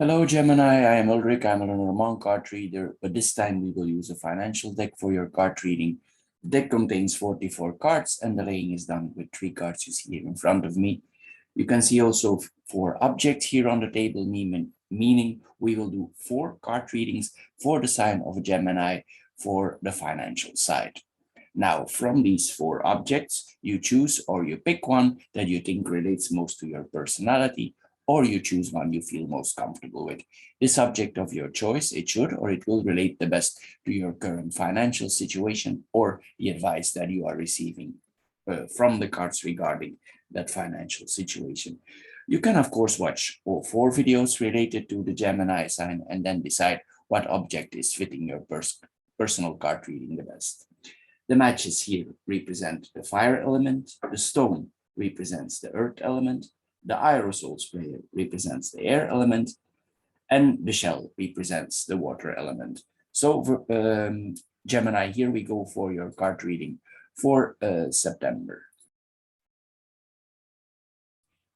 Hello, Gemini. I am Ulrich. I'm a Lenormand card reader, but this time we will use a financial deck for your card reading. The deck contains 44 cards, and the laying is done with 3 cards you see here in front of me. You can see also 4 objects here on the table, meaning we will do 4 card readings for the sign of a Gemini for the financial side. Now, from these 4 objects, you choose or you pick one that you think relates most to your personality, or you choose one you feel most comfortable with. This subject of your choice, it should or it will relate the best to your current financial situation or the advice that you are receiving from the cards regarding that financial situation. You can, of course, watch all 4 videos related to the Gemini sign and then decide what object is fitting your personal card reading the best. The matches here represent the fire element, the stone represents the earth element, the aerosol sprayer represents the air element, and the shell represents the water element. So Gemini, here we go for your card reading for September.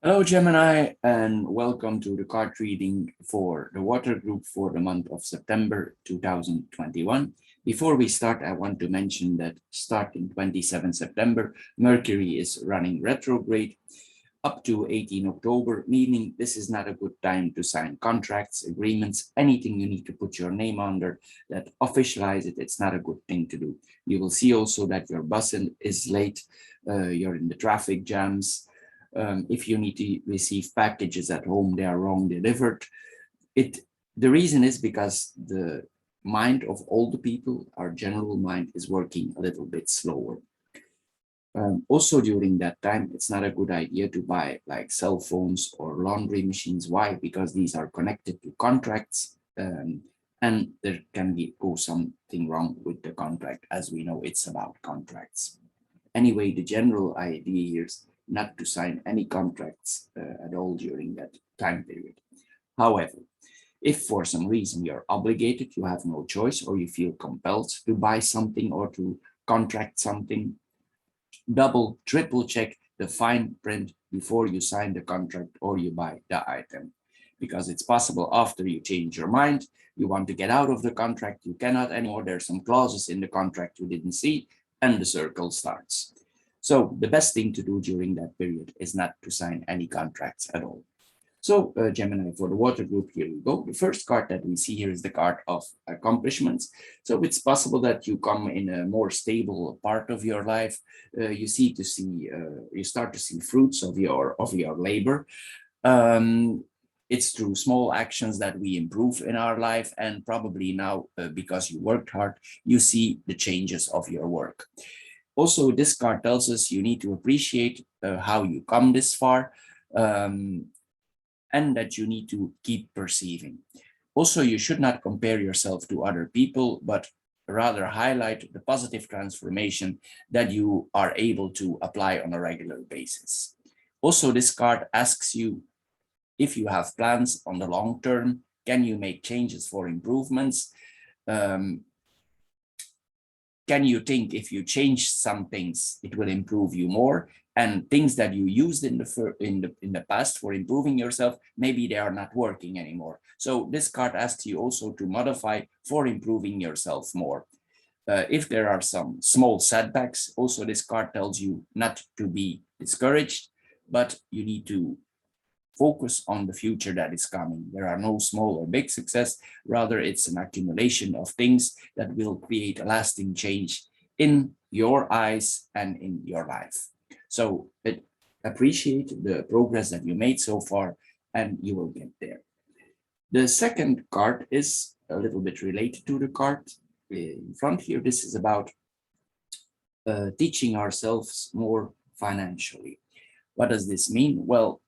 Hello, Gemini, and welcome to the card reading for the water group for the month of September 2021. Before we start, I want to mention that starting 27 September, Mercury is running retrograde up to 18 October, meaning this is not a good time to sign contracts, agreements, anything you need to put your name under that officialize it. It's not a good thing to do. You will see also that your bus is late, you're in the traffic jams. If you need to receive packages at home, they are wrong delivered. The reason is because the mind of all the people, our general mind, is working a little bit slower. Also during that time, it's not a good idea to buy like cell phones or laundry machines. Why? Because these are connected to contracts, and there can go something wrong with the contract. As we know, it's about contracts. Anyway, the general idea here is not to sign any contracts at all during that time period. However, if for some reason you're obligated, you have no choice, or you feel compelled to buy something or to contract something, double, triple check the fine print before you sign the contract or you buy the item. Because it's possible after you change your mind, you want to get out of the contract, you cannot anymore, there's some clauses in the contract you didn't see, and the circle starts. So the best thing to do during that period is not to sign any contracts at all. So Gemini, for the water group, here we go. The first card that we see here is the card of accomplishments. So it's possible that you come in a more stable part of your life. You start to see fruits of your labor. It's through small actions that we improve in our life, and probably now, because you worked hard, you see the changes of your work. Also, this card tells us you need to appreciate how you come this far, and that you need to keep perceiving. Also, you should not compare yourself to other people, but rather highlight the positive transformation that you are able to apply on a regular basis. Also, this card asks you if you have plans on the long term, can you make changes for improvements? Can you think if you change some things, it will improve you more? And things that you used in the past for improving yourself, maybe they are not working anymore. So this card asks you also to modify for improving yourself more. If there are some small setbacks, also this card tells you not to be discouraged, but you need to focus on the future that is coming. There are no small or big success, rather it's an accumulation of things that will create a lasting change in your eyes and in your life. So appreciate the progress that you made so far, and you will get there. The second card is a little bit related to the card in front here. This is about teaching ourselves more financially. What does this mean? Well,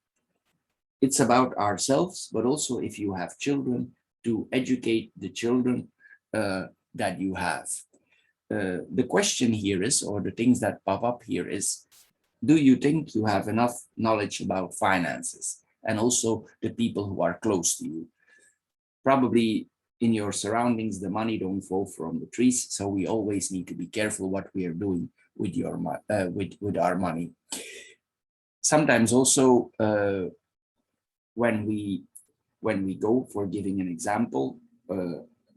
it's about ourselves, but also if you have children, to educate the children that you have. The question here is, or the things that pop up here is, do you think you have enough knowledge about finances and also the people who are close to you? Probably in your surroundings, the money don't fall from the trees, so we always need to be careful what we are doing with with our money. Sometimes also when we when we go, for giving an example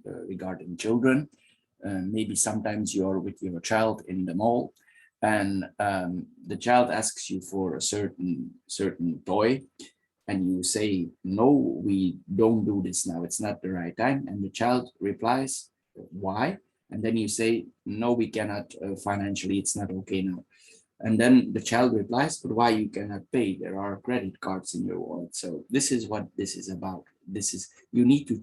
regarding children. Maybe sometimes you're with your child in the mall, and the child asks you for a certain toy, and you say, no, we don't do this now, it's not the right time. And the child replies, why? And then you say, no, we cannot, financially, it's not okay now. And then the child replies, but why you cannot pay? There are credit cards in your wallet. So this is what this is about. This is, you need to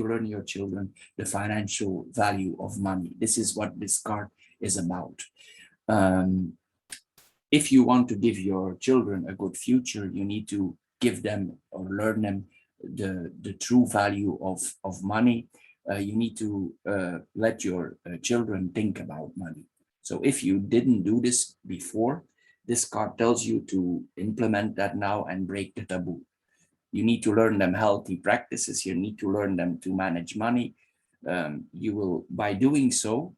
learn your children the financial value of money. This is what this card is about. If you want to give your children a good future, you need to give them or learn them the true value of money. You need to let your children think about money. So if you didn't do this before, this card tells you to implement that now and break the taboo. You need to learn them healthy practices. You need to learn them to manage money. You will, by doing so,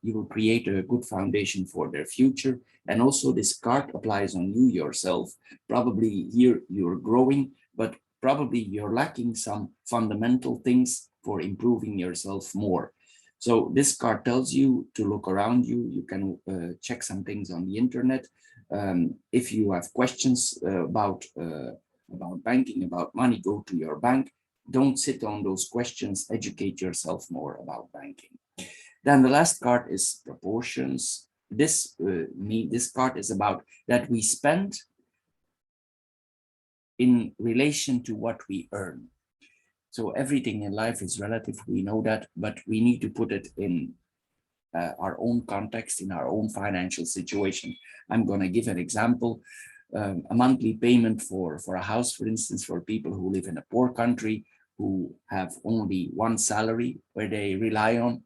you will create a good foundation for their future. And also this card applies on you yourself. Probably here you're growing, but probably you're lacking some fundamental things for improving yourself more. So this card tells you to look around you. You can check some things on the internet. If you have questions about banking, about money, go to your bank. Don't sit on those questions. Educate yourself more about banking. Then the last card is proportions. This card is about that we spend in relation to what we earn. So everything in life is relative, we know that, but we need to put it in our own context, in our own financial situation. I'm going to give an example. A monthly payment for a house, for instance, for people who live in a poor country, who have only one salary where they rely on,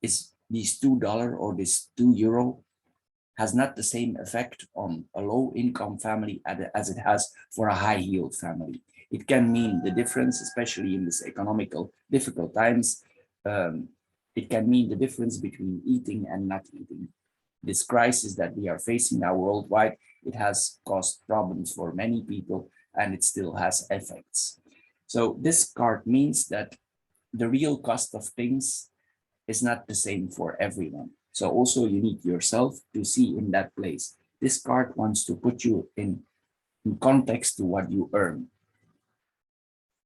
is this $2 or this €2 has not the same effect on a low income family as it has for a high yield family. It can mean the difference, especially in this economical difficult times. It can mean the difference between eating and not eating. This crisis that we are facing now worldwide, it has caused problems for many people, and it still has effects. So this card means that the real cost of things is not the same for everyone. So also you need yourself to see in that place. This card wants to put you in context to what you earn.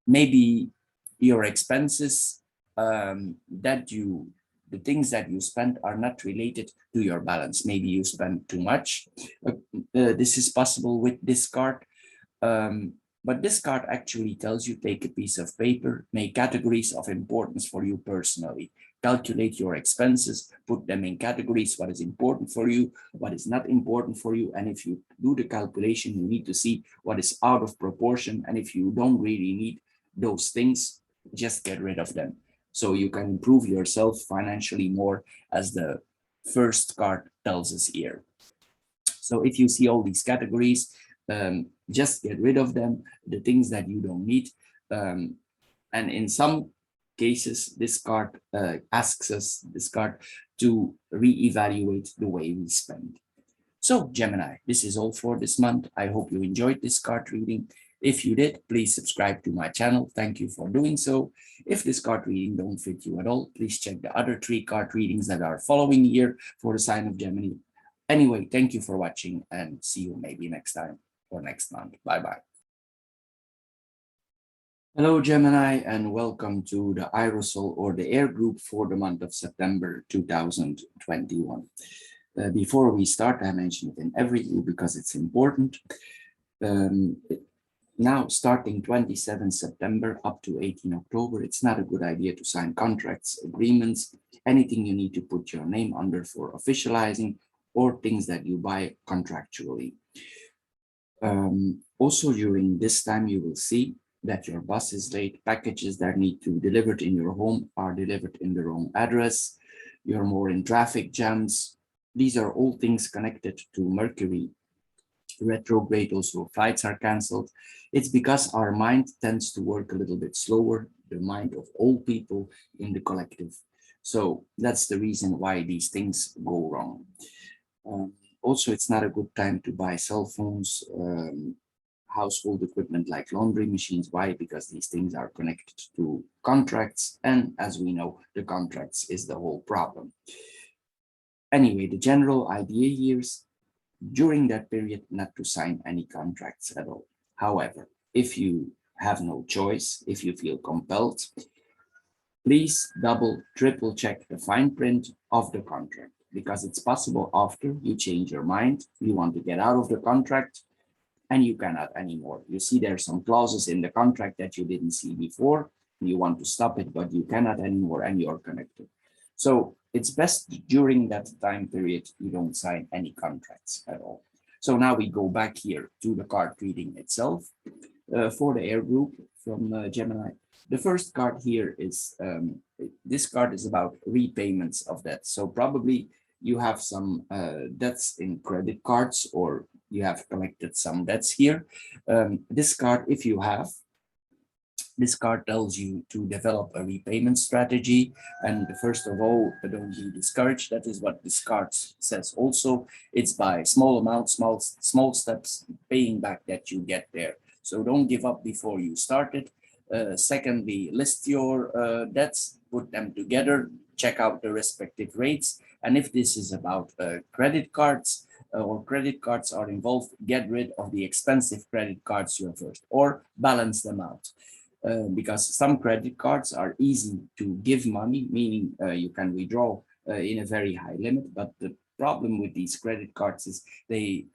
Maybe your expenses the things that you spend are not related to your balance. Maybe you spend too much. This is possible with this card. But this card actually tells you, take a piece of paper, make categories of importance for you personally, calculate your expenses, put them in categories, what is important for you, what is not important for you. And if you do the calculation, you need to see what is out of proportion. And if you don't really need those things, just get rid of them. So you can improve yourself financially more, as the first card tells us here. So if you see all these categories, just get rid of them, the things that you don't need. And in some cases, this card asks us, to reevaluate the way we spend. So Gemini, this is all for this month. I hope you enjoyed this card reading. If you did, please subscribe to my channel. Thank you for doing so. If this card reading don't fit you at all, please check the other 3 card readings that are following here for the sign of Gemini. Anyway, thank you for watching, and see you maybe next time or next month. Bye-bye. Hello, Gemini, and welcome to the Aerosol or the air group for the month of September 2021. Before we start, I mention it in every group because it's important. Now, starting 27 September up to 18 October, it's not a good idea to sign contracts, agreements, anything you need to put your name under for officializing, or things that you buy contractually. Also, during this time, you will see that your bus is late, packages that need to be delivered in your home are delivered in the wrong address, you're more in traffic jams. These are all things connected to Mercury retrograde. Also, flights are cancelled. It's because our mind tends to work a little bit slower, the mind of all people in the collective. So that's the reason why these things go wrong. Also, it's not a good time to buy cell phones, household equipment like laundry machines. Why? Because these things are connected to contracts, and as we know, the contracts is the whole problem. Anyway, the general idea here is during that period not to sign any contracts at all. However, if you have no choice, if you feel compelled, please double, triple check the fine print of the contract, because it's possible after you change your mind, you want to get out of the contract and you cannot anymore. You see there's some clauses in the contract that you didn't see before. You want to stop it, but you cannot anymore and you're connected. So it's best during that time period, you don't sign any contracts at all. So now we go back here to the card reading itself for the air group from Gemini. The first card here is, this card is about repayments of debt. So probably you have some debts in credit cards, or you have collected some debts here. This card, if you have, this card tells you to develop a repayment strategy. And first of all, don't be discouraged. That is what this card says also. It's by small amounts, small steps, paying back that you get there. So don't give up before you start it. Secondly, list your debts, put them together, check out the respective rates. And if this is about credit cards, or credit cards are involved, get rid of the expensive credit cards here first, or balance them out. Because some credit cards are easy to give money, meaning you can withdraw in a very high limit. But the problem with these credit cards is they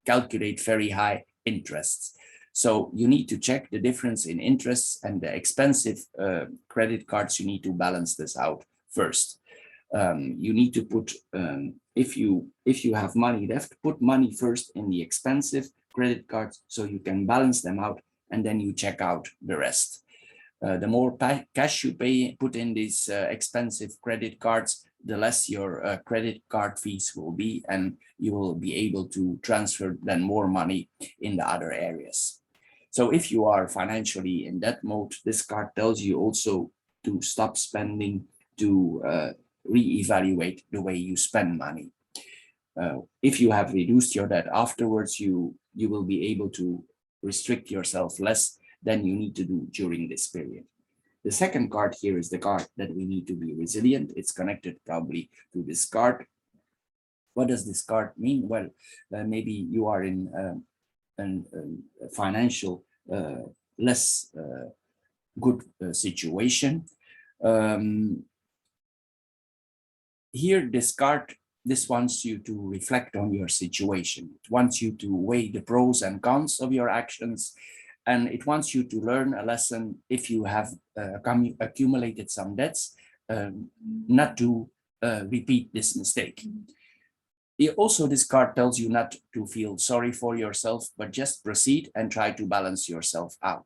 calculate very high interests. So you need to check the difference in interests, and the expensive credit cards, you need to balance this out first. You need to put, if you have money left, put money first in the expensive credit cards so you can balance them out, and then you check out the rest. The more cash you put in these expensive credit cards, the less your credit card fees will be, and you will be able to transfer then more money in the other areas. So if you are financially in that mode, this card tells you also to stop spending, to reevaluate the way you spend money. If you have reduced your debt afterwards, you will be able to restrict yourself less than you need to do during this period. The second card here is the card that we need to be resilient. It's connected probably to this card. What does this card mean? Well, maybe you are in a financial less good situation. Here, this card, this wants you to reflect on your situation. It wants you to weigh the pros and cons of your actions, and it wants you to learn a lesson if you have accumulated some debts, not to repeat this mistake. Also, this card tells you not to feel sorry for yourself, but just proceed and try to balance yourself out.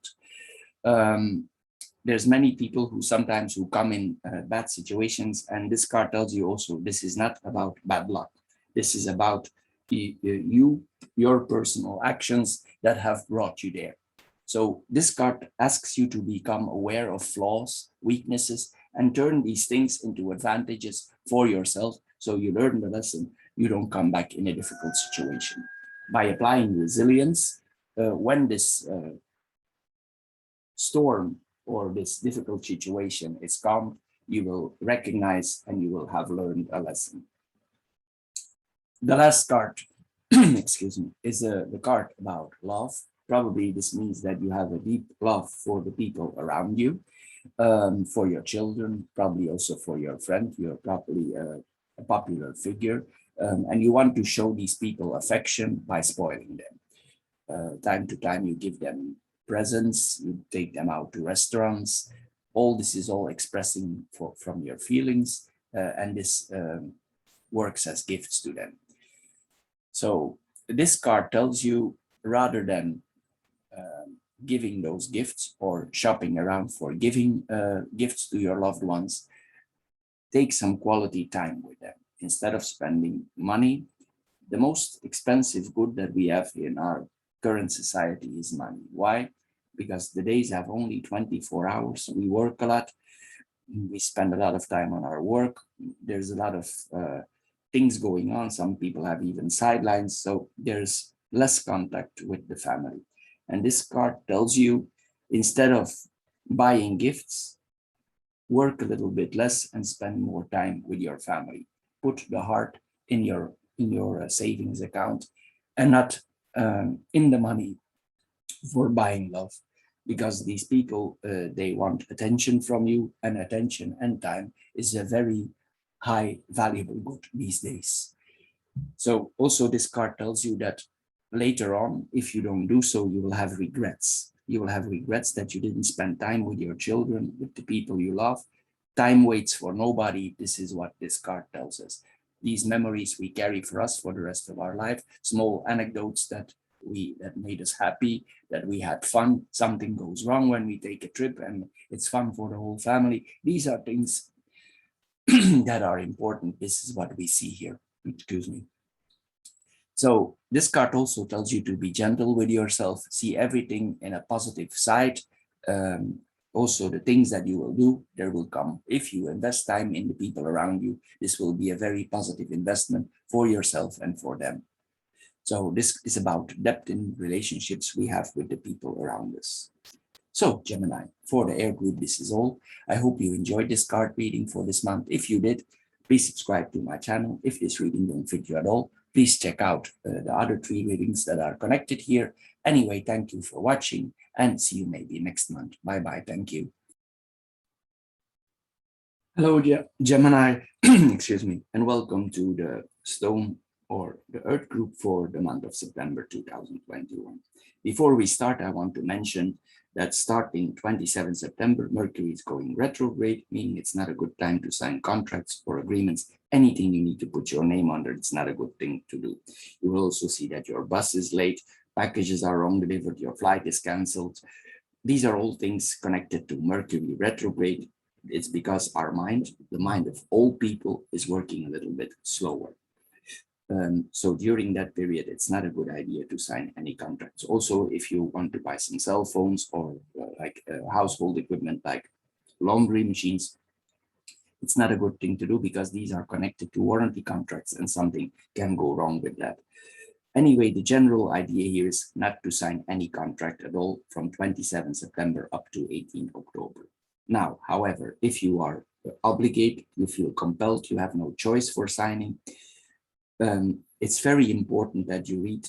There's many people who sometimes come in bad situations, and this card tells you also this is not about bad luck. This is about your personal actions that have brought you there. So this card asks you to become aware of flaws, weaknesses, and turn these things into advantages for yourself. So you learn the lesson, you don't come back in a difficult situation. By applying resilience, when this storm or this difficult situation is calm, you will recognize and you will have learned a lesson. The last card, excuse me, is the card about love. Probably this means that you have a deep love for the people around you, for your children, probably also for your friend. You're probably a popular figure, and you want to show these people affection by spoiling them. Time to time, you give them presents, you take them out to restaurants. All this is all expressing from your feelings, and this works as gifts to them. So this card tells you, rather than giving those gifts or shopping around for giving gifts to your loved ones, take some quality time with them. Instead of spending money, the most expensive good that we have in our current society is money. Why? Because the days have only 24 hours. We work a lot. We spend a lot of time on our work. There's a lot of things going on. Some people have even sidelines. So there's less contact with the family. And this card tells you, instead of buying gifts, work a little bit less and spend more time with your family. Put the heart in your savings account and not in the money for buying love, because these people, they want attention from you, and attention and time is a very high valuable good these days. So also this card tells you that later on, if you don't do so, you will have regrets. You will have regrets that you didn't spend time with your children, with the people you love. Time waits for nobody. This is what this card tells us. These memories we carry for us for the rest of our life, small anecdotes that made us happy, that we had fun. Something goes wrong when we take a trip and it's fun for the whole family. These are things that are important. This is what we see here. Excuse me. So this card also tells you to be gentle with yourself, see everything in a positive side. Also, the things that you will do, there will come. If you invest time in the people around you, this will be a very positive investment for yourself and for them. So this is about depth in relationships we have with the people around us. So Gemini, for the air group, this is all. I hope you enjoyed this card reading for this month. If you did, please subscribe to my channel. If this reading don't fit you at all, please check out the other 3 readings that are connected here. Anyway, thank you for watching and see you maybe next month. Bye-bye. Thank you. Hello, Gemini, excuse me, and welcome to the Stone or the Earth group for the month of September 2021. Before we start, I want to mention that starting 27 September, Mercury is going retrograde, meaning it's not a good time to sign contracts or agreements. Anything you need to put your name under, it's not a good thing to do. You will also see that your bus is late, packages are wrong delivered, your flight is cancelled. These are all things connected to Mercury retrograde. It's because our mind, the mind of all people, is working a little bit slower. So during that period, it's not a good idea to sign any contracts. Also, if you want to buy some cell phones or household equipment like laundry machines, it's not a good thing to do because these are connected to warranty contracts and something can go wrong with that. Anyway, the general idea here is not to sign any contract at all from 27 September up to 18 October. Now, however, if you are obligated, you feel compelled, you have no choice for signing, it's very important that you read,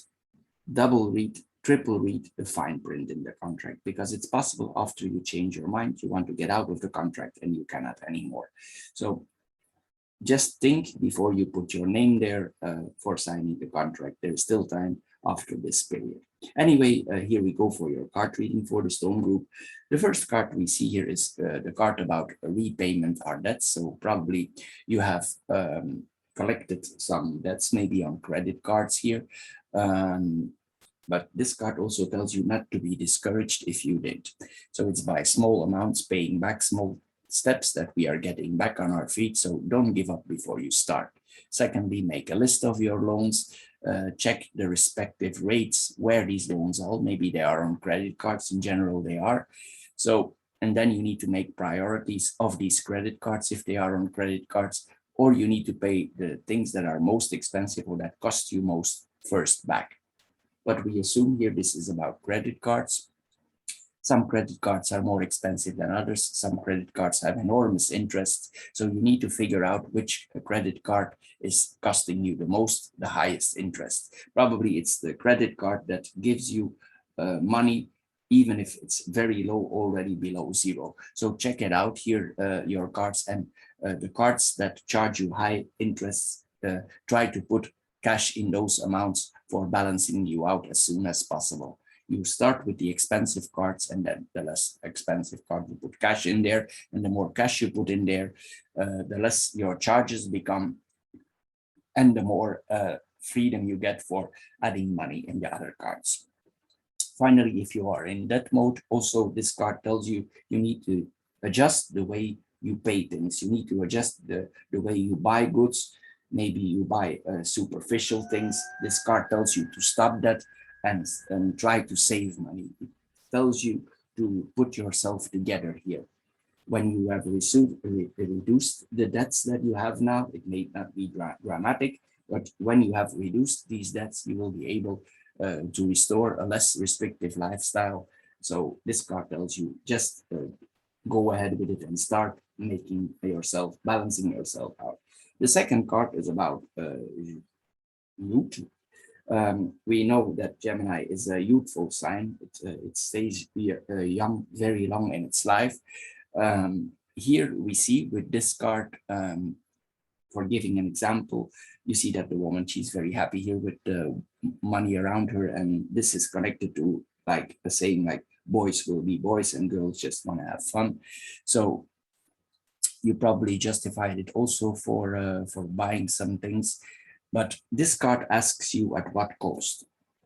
double read, triple read the fine print in the contract, because it's possible after you change your mind, you want to get out of the contract and you cannot anymore. So just think before you put your name there for signing the contract. There's still time after this period. Anyway, here we go for your card reading for the Stone group. The first card we see here is the card about repayment or debts. So probably you have collected some debts, maybe on credit cards here. But this card also tells you not to be discouraged if you did. So it's by small amounts, paying back small steps that we are getting back on our feet. So don't give up before you start. Secondly, make a list of your loans, check the respective rates where these loans are. Maybe they are on credit cards, in general they are. So, and then you need to make priorities of these credit cards if they are on credit cards, or you need to pay the things that are most expensive or that cost you most first back. But we assume here this is about credit cards. Some credit cards are more expensive than others. Some credit cards have enormous interest. So you need to figure out which credit card is costing you the most, the highest interest. Probably it's the credit card that gives you money, even if it's very low, already below zero. So check it out here, your cards, and the cards that charge you high interests, try to put cash in those amounts for balancing you out as soon as possible. You start with the expensive cards, and then the less expensive card you put cash in there, and the more cash you put in there, the less your charges become, and the more freedom you get for adding money in the other cards. Finally, if you are in debt mode, also this card tells you you need to adjust the way you pay things. You need to adjust the way you buy goods. Maybe you buy superficial things. This card tells you to stop that and try to save money. It tells you to put yourself together here. When you have reduced the debts that you have now, it may not be dramatic, but when you have reduced these debts, you will be able to restore a less restrictive lifestyle. So this card tells you just go ahead with it and start making yourself, balancing yourself out. The second card is about youth. We know that Gemini is a youthful sign. It stays young very long in its life. Here we see with this card, for giving an example, you see that the woman, she's very happy here with the money around her, and this is connected to like a saying like boys will be boys and girls just want to have fun. So you probably justified it also for buying some things, but this card asks you at what cost.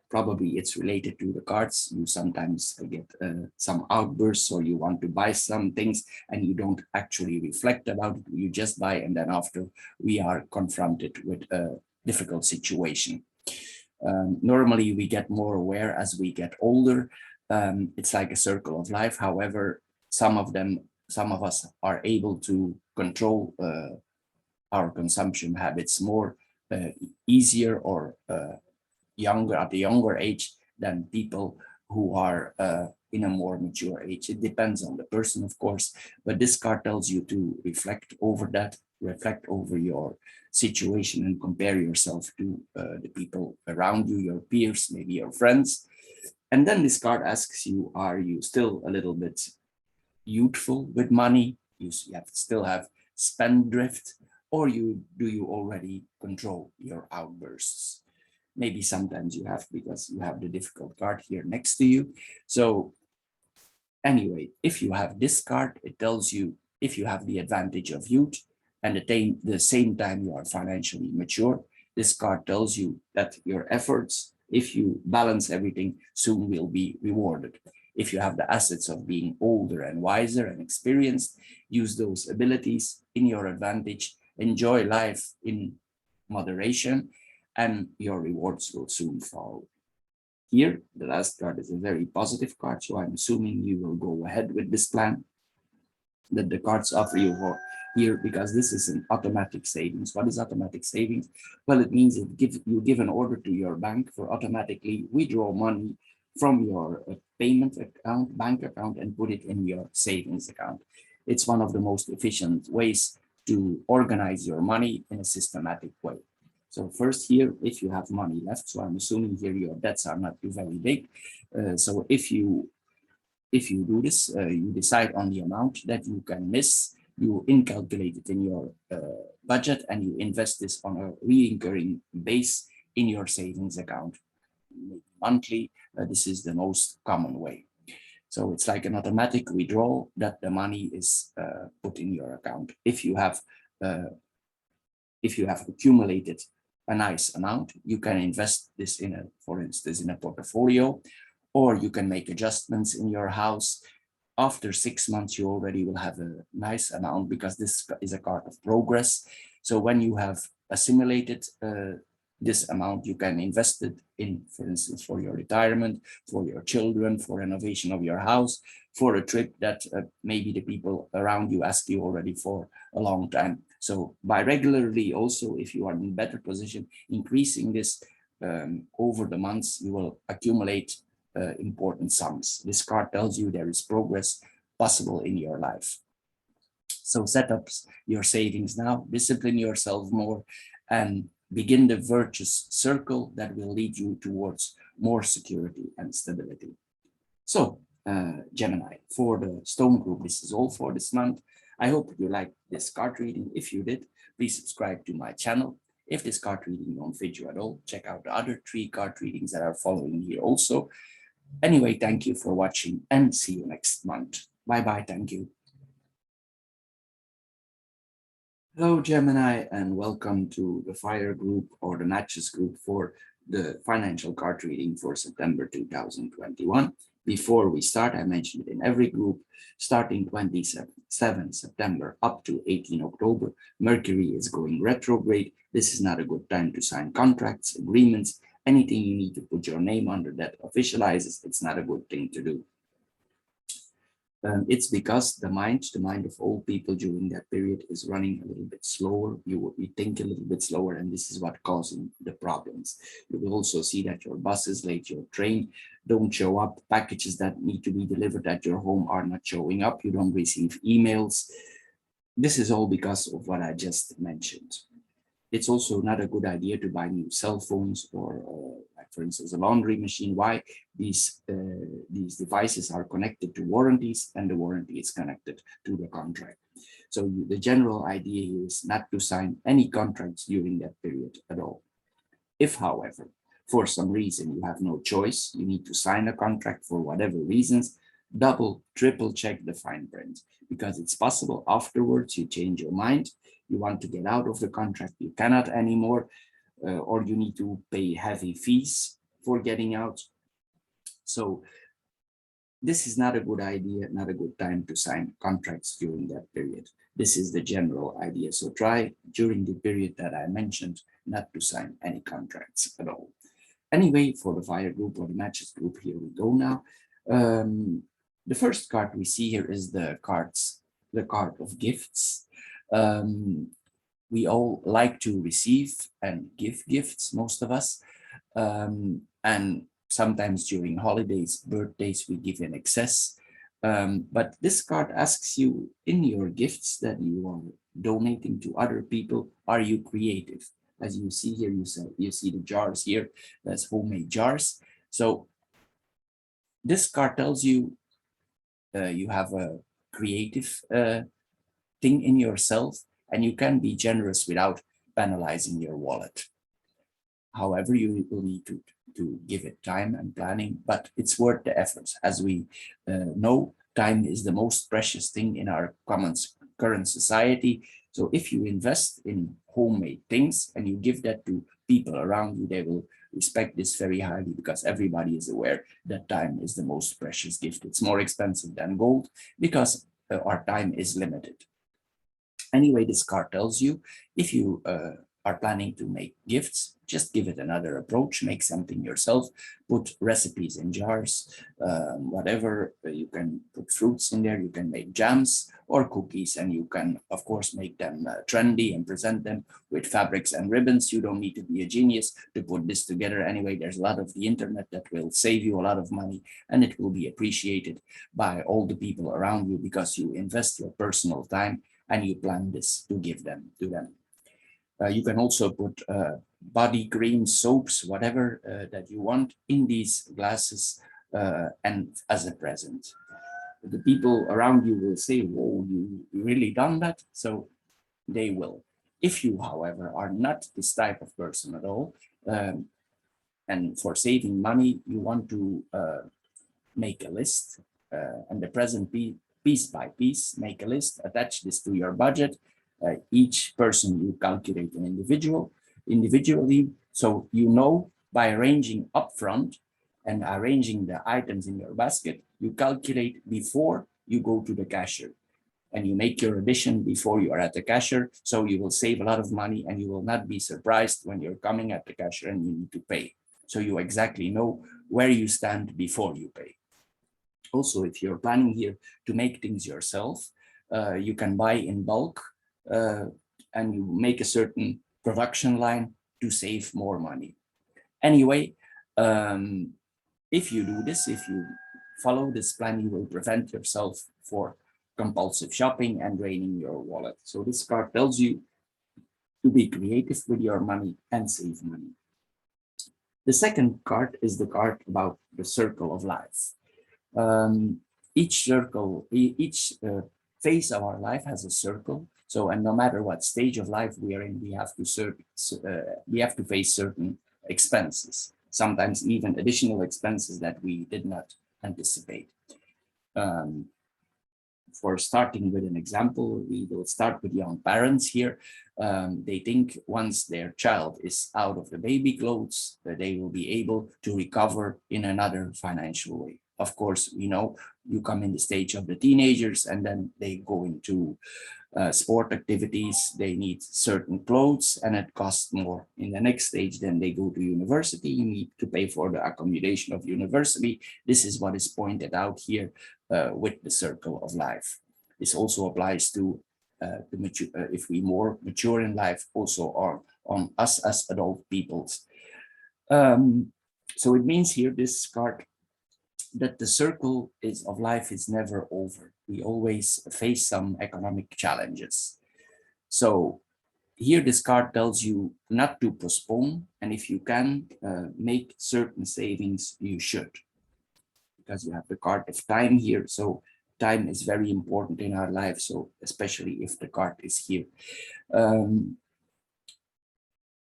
Probably it's related to the cards. You sometimes get some outbursts, or you want to buy some things and you don't actually reflect about it. You just buy, and then after we are confronted with a difficult situation. Normally we get more aware as we get older. It's like a circle of life. However, some of us are able to control our consumption habits more easier or younger at a younger age than people who are in a more mature age. It depends on the person, of course, but this card tells you to reflect over that, reflect over your situation and compare yourself to the people around you, your peers, maybe your friends. And then this card asks you, are you still a little bit youthful with money? You still have spendthrift, or do you already control your outbursts? Maybe sometimes you have, because you have the difficult card here next to you. So anyway, if you have this card, it tells you if you have the advantage of youth and at the same time you are financially mature, this card tells you that your efforts, if you balance everything, soon will be rewarded. If you have the assets of being older and wiser and experienced, use those abilities in your advantage, enjoy life in moderation, and your rewards will soon follow. Here, the last card is a very positive card, so I'm assuming you will go ahead with this plan that the cards offer you for here, because this is an automatic savings. What is automatic savings? Well, it means you give an order to your bank for automatically withdraw money from your payment account, bank account, and put it in your savings account. It's one of the most efficient ways to organize your money in a systematic way. So first here, if you have money left, so I'm assuming here your debts are not too very big. So if you do this, you decide on the amount that you can miss, you incalculate it in your budget, and you invest this on a recurring base in your savings account. Monthly, this is the most common way. So it's like an automatic withdrawal that the money is put in your account. If you have accumulated a nice amount, you can invest this for instance, in a portfolio, or you can make adjustments in your house. After 6 months, you already will have a nice amount, because this is a card of progress. So when you have assimilated this amount, you can invest it in, for instance, for your retirement, for your children, for renovation of your house, for a trip that maybe the people around you ask you already for a long time. So by regularly also, if you are in better position, increasing this over the months, you will accumulate important sums. This card tells you there is progress possible in your life. So set up your savings now, discipline yourself more, and begin the virtuous circle that will lead you towards more security and stability. So Gemini, for the Stone Group, this is all for this month. I hope you liked this card reading. If you did, please subscribe to my channel. If this card reading don't fit you at all, check out the other 3 card readings that are following here also. Anyway, thank you for watching, and see you next month. Bye-bye, thank you. Hello, Gemini, and welcome to the Fire Group, or the Matches Group, for the financial card reading for September 2021. Before we start, I mentioned it in every group, starting 27 September up to 18 October, Mercury is going retrograde. This is not a good time to sign contracts, agreements, anything you need to put your name under that officializes. It's not a good thing to do. It's because the mind of all people during that period is running a little bit slower. You think a little bit slower, and this is what causing the problems. You will also see that your bus is late, your train don't show up, packages that need to be delivered at your home are not showing up, you don't receive emails. This is all because of what I just mentioned. It's also not a good idea to buy new cell phones or, like for instance, a laundry machine. Why? These devices are connected to warranties, and the warranty is connected to the contract. So the general idea here is not to sign any contracts during that period at all. If, however, for some reason you have no choice, you need to sign a contract for whatever reasons, double, triple check the fine print, because it's possible afterwards you change your mind, you want to get out of the contract, you cannot anymore, or you need to pay heavy fees for getting out. So this is not a good idea, not a good time to sign contracts during that period. This is the general idea. So try during the period that I mentioned not to sign any contracts at all. Anyway, for the fire group or the matches group, here we go now. The first card we see here is the card of gifts. We all like to receive and give gifts, most of us. And sometimes during holidays, birthdays, we give in excess. But this card asks you in your gifts that you are donating to other people, are you creative? As you see here, you see the jars here, that's homemade jars. So this card tells you you have a creative thing in yourself, and you can be generous without penalizing your wallet. However, you will need to give it time and planning, but it's worth the efforts. As we know, time is the most precious thing in our current society. So if you invest in homemade things and you give that to people around you, they will respect this very highly, because everybody is aware that time is the most precious gift. It's more expensive than gold because our time is limited. Anyway, this card tells you if you are planning to make gifts, just give it another approach, make something yourself, put recipes in jars, whatever, you can put fruits in there, you can make jams or cookies, and you can, of course, make them trendy and present them with fabrics and ribbons. You don't need to be a genius to put this together. Anyway, there's a lot of the internet that will save you a lot of money, and it will be appreciated by all the people around you because you invest your personal time and you plan this to give them to them. You can also put body cream, soaps, whatever that you want in these glasses and as a present. The people around you will say, whoa, you really done that? So they will. If you, however, are not this type of person at all, and for saving money, you want to make a list and the present piece by piece, make a list, attach this to your budget. Each person you calculate an individually, so you know by arranging upfront and arranging the items in your basket, you calculate before you go to the cashier, and you make your addition before you are at the cashier, so you will save a lot of money and you will not be surprised when you're coming at the cashier and you need to pay. So you exactly know where you stand before you pay. Also, if you're planning here to make things yourself, you can buy in bulk and you make a certain production line to save more money. Anyway, if you do this, if you follow this plan, you will prevent yourself for compulsive shopping and draining your wallet. So this card tells you to be creative with your money and save money. The second card is the card about the circle of life. Each circle, each phase of our life has a circle. So, and no matter what stage of life we are in, we have to face certain expenses, sometimes even additional expenses that we did not anticipate. For starting with an example, we will start with young parents here. They think once their child is out of the baby clothes, that they will be able to recover in another financial way. Of course, you know, you come in the stage of the teenagers and then they go into sport activities, they need certain clothes and it costs more. In the next stage, then they go to university, you need to pay for the accommodation of university. This is what is pointed out here with the circle of life. This also applies to if we more mature in life, also on us as adult peoples. So it means here, this card, that the circle of life is never over. We always face some economic challenges. So here this card tells you not to postpone, and if you can make certain savings, you should, because you have the card of time here. So time is very important in our life. So especially if the card is here.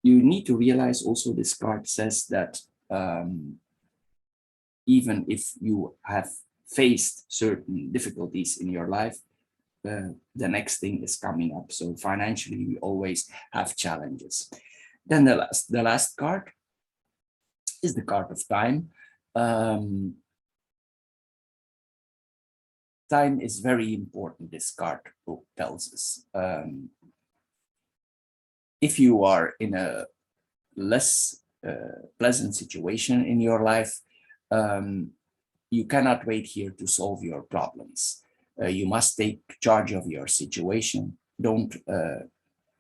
You need to realize also, this card says that even if you have faced certain difficulties in your life, the next thing is coming up. So financially, we always have challenges. Then the last card is the card of time. Time is very important, this card book tells us. If you are in a less pleasant situation in your life, you cannot wait here to solve your problems. You must take charge of your situation. Don't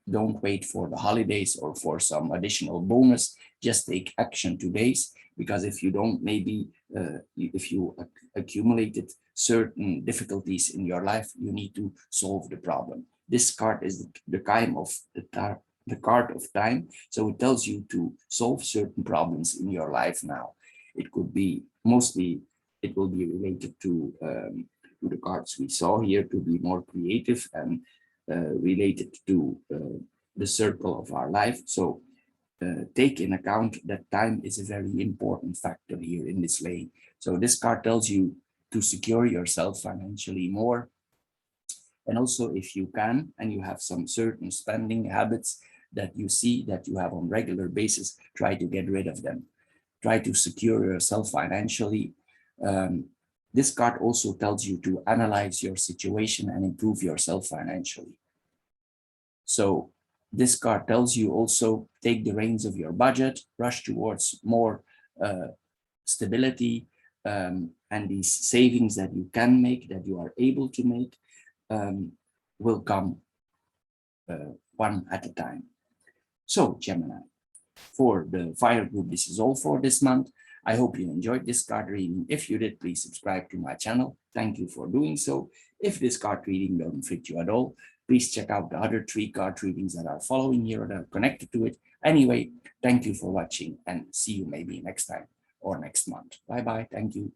wait for the holidays or for some additional bonus. Just take action today, because if you don't, maybe if you accumulated certain difficulties in your life, you need to solve the problem. This card is the kind of the card of time. So it tells you to solve certain problems in your life now. It could be mostly, it will be related to the cards we saw here, to be more creative and related to the circle of our life. So take in account that time is a very important factor here in this lane. So this card tells you to secure yourself financially more. And also, if you can, and you have some certain spending habits that you see that you have on regular basis, try to get rid of them. Try to secure yourself financially. This card also tells you to analyze your situation and improve yourself financially. So this card tells you also, take the reins of your budget, rush towards more stability, and these savings that you can make, that you are able to make, will come one at a time. So Gemini, for the fire group, this is all for this month. I hope you enjoyed this card reading. If you did, please subscribe to my channel. Thank you for doing so. If this card reading doesn't fit you at all, please check out the other 3 card readings that are following here that are connected to it. Anyway, thank you for watching, and see you maybe next time or next month. Bye-bye. Thank you.